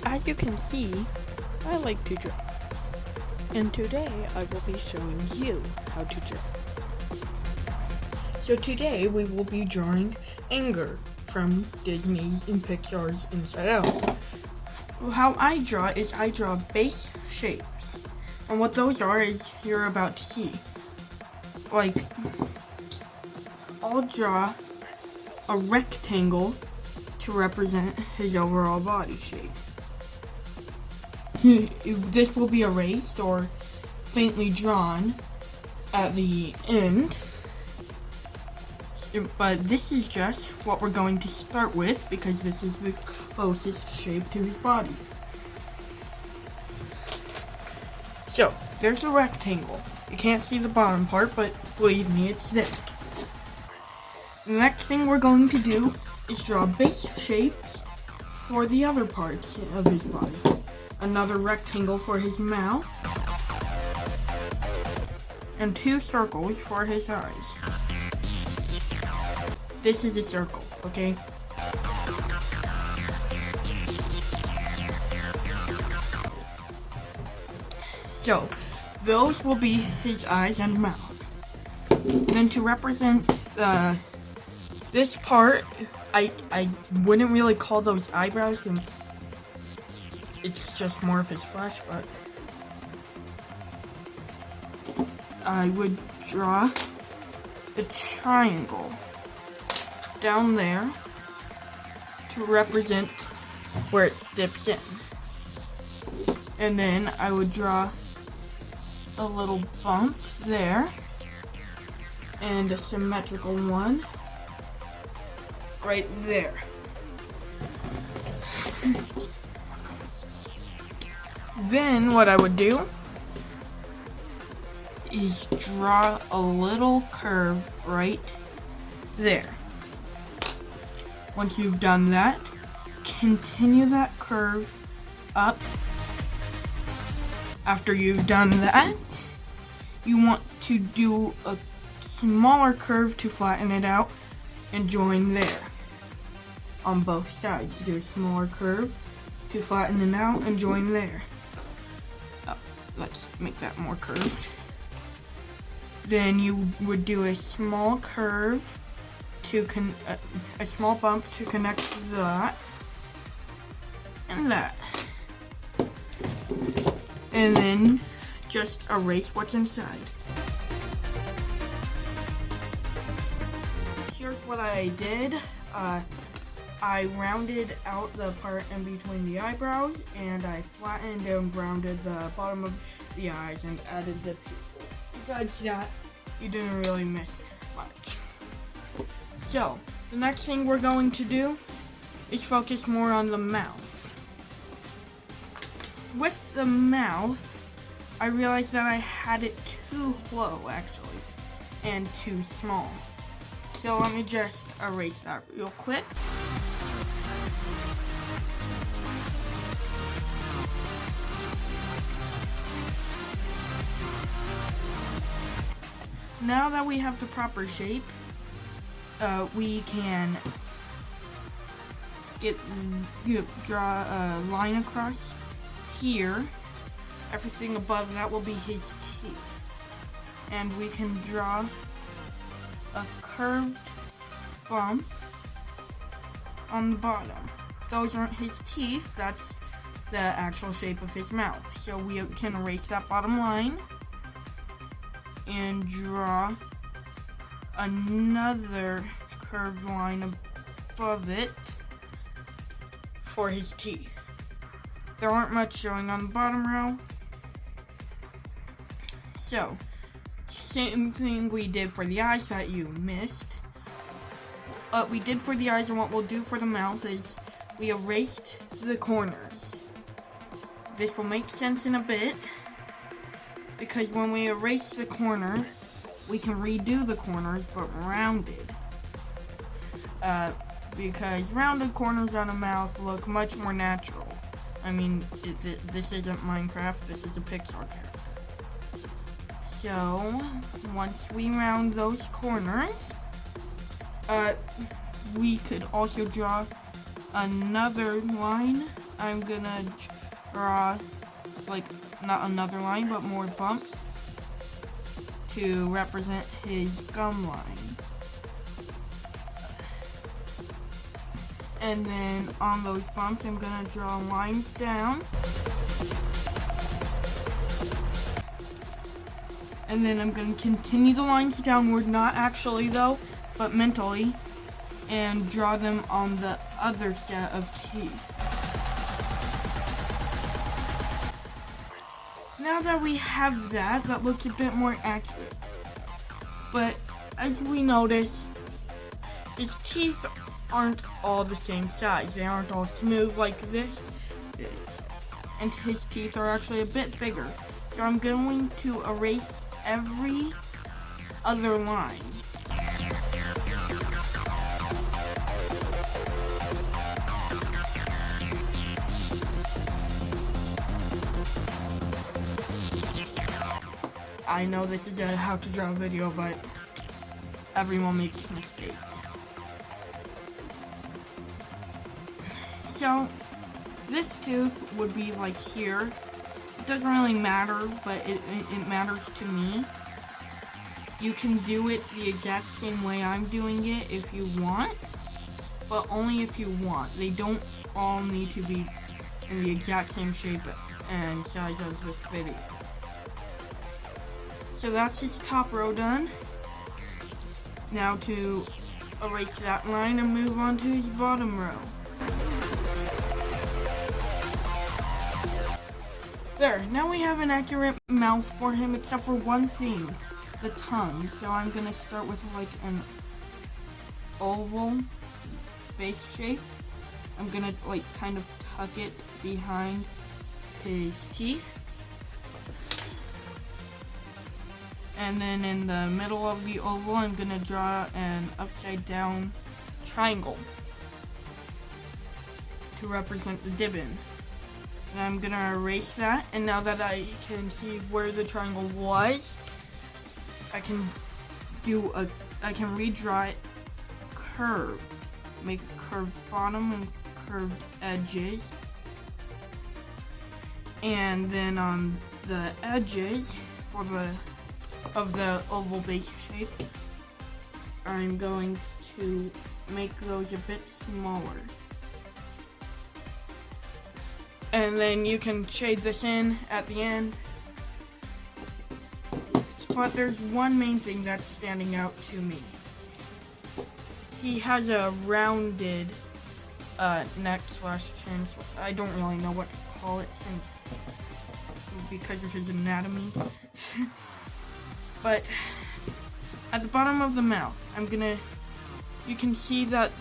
As you can see, I like to draw. And today I will be showing you how to draw. So today we will be drawing Anger from Disney's and Pixar's Inside Out. How I draw is I draw base shapes. And what those are is you're about to see. Like, I'll draw a rectangle to represent his overall body shape. This will be erased or faintly drawn at the end, but this is just what we're going to start with because this is the closest shape to his body. So, there's a rectangle. You can't see the bottom part, but believe me, it's there. The next thing we're going to do is draw base shapes for the other parts of his body. Another rectangle for his mouth, and 2 circles for his eyes. This is a circle, okay? So, those will be his eyes and mouth. Then to represent this part, I wouldn't really call those eyebrows since it's just more of his flesh, but I would draw a triangle down there to represent where it dips in. And then I would draw a little bump there and a symmetrical one right there. Then what I would do is draw a little curve right there. Once you've done that, continue that curve up. After you've done that, you want to do a smaller curve to flatten it out and join there. On both sides, do a smaller curve to flatten it out and join there. Let's make that more curved. Then you would do a small curve to a small bump to connect that and that. And then just erase what's inside. Here's what I did. I rounded out the part in between the eyebrows, and I flattened and rounded the bottom of the eyes and added the pupils. Besides that, you didn't really miss much. So, the next thing we're going to do is focus more on the mouth. With the mouth, I realized that I had it too low, actually, and too small. So let me just erase that real quick. Now that we have the proper shape, we can draw a line across here. Everything above that will be his teeth. And we can draw a curved bump on the bottom. Those aren't his teeth, that's the actual shape of his mouth. So we can erase that bottom line and draw another curved line above it for his teeth. There aren't much showing on the bottom row. So, same thing we did for the eyes that you missed. What we did for the eyes and what we'll do for the mouth is we erased the corners. This will make sense in a bit, because when we erase the corners, we can redo the corners, but rounded. Because rounded corners on a mouth look much more natural. I mean, this isn't Minecraft, this is a Pixar character. So, once we round those corners, we could also draw another line I'm gonna draw like not another line but more bumps to represent his gum line. And then on those bumps I'm gonna draw lines down. And then I'm gonna continue the lines downward, not actually though, but mentally, and draw them on the other set of teeth. Now that we have that, that looks a bit more accurate. But as we notice, his teeth aren't all the same size. They aren't all smooth like this is. And his teeth are actually a bit bigger. So I'm going to erase every other line. I know this is a how to draw video, but everyone makes mistakes. So this tooth would be like here. It doesn't really matter, but it matters to me. You can do it the exact same way I'm doing it if you want, but only if you want. They don't all need to be in the exact same shape and size as this video. So that's his top row done. Now to erase that line and move on to his bottom row. There, now we have an accurate mouth for him except for one thing, the tongue. So I'm gonna start with like an oval face shape. I'm gonna like kind of tuck it behind his teeth. And then in the middle of the oval, I'm gonna draw an upside down triangle to represent the Dibbin. And I'm gonna erase that, and now that I can see where the triangle was, I can redraw it curve. Make a curved bottom and curved edges. And then on the edges of the oval base shape, I'm going to make those a bit smaller. And then you can shade this in at the end. But there's one main thing that's standing out to me. He has a rounded neck slash chin. I don't really know what to call it because of his anatomy. But at the bottom of the mouth, you can see that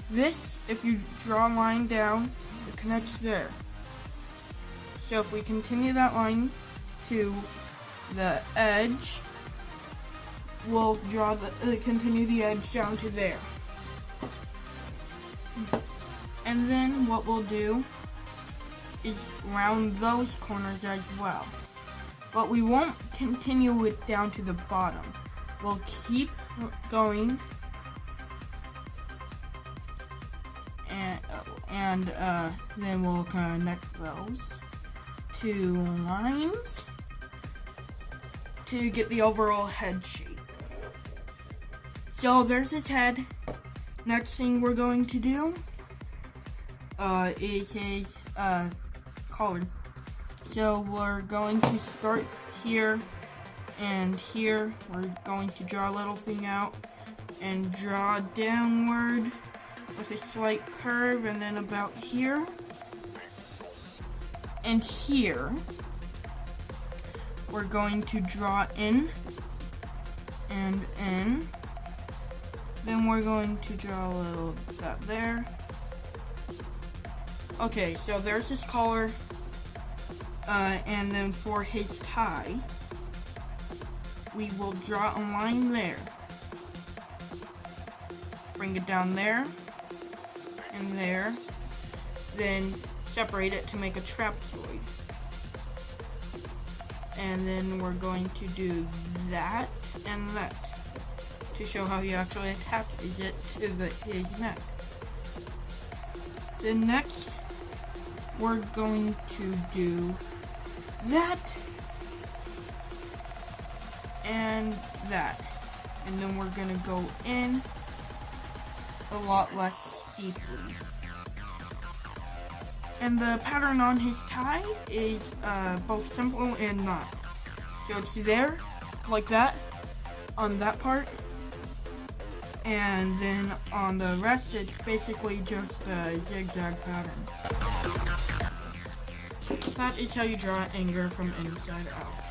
this, if you draw a line down, it connects there. So if we continue that line to the edge, we'll continue the edge down to there. And then what we'll do is round those corners as well. But we won't continue it down to the bottom. We'll keep going and then we'll connect those two lines to get the overall head shape. So there's his head. Next thing we're going to do is his collar. So we're going to start here and here. We're going to draw a little thing out and draw downward with a slight curve, and then about here and here we're going to draw in and in. Then we're going to draw a little dot there. Okay, so there's his collar. And then for his tie, we will draw a line there. Bring it down there and there. Then separate it to make a trapezoid. And then we're going to do that and that to show how he actually attaches it to his neck. Then next, we're going to do that and that. And then we're gonna go in a lot less steeply. And the pattern on his tie is both simple and not. So it's there, like that, on that part. And then on the rest, it's basically just a zigzag pattern. That is how you draw anger from inside out.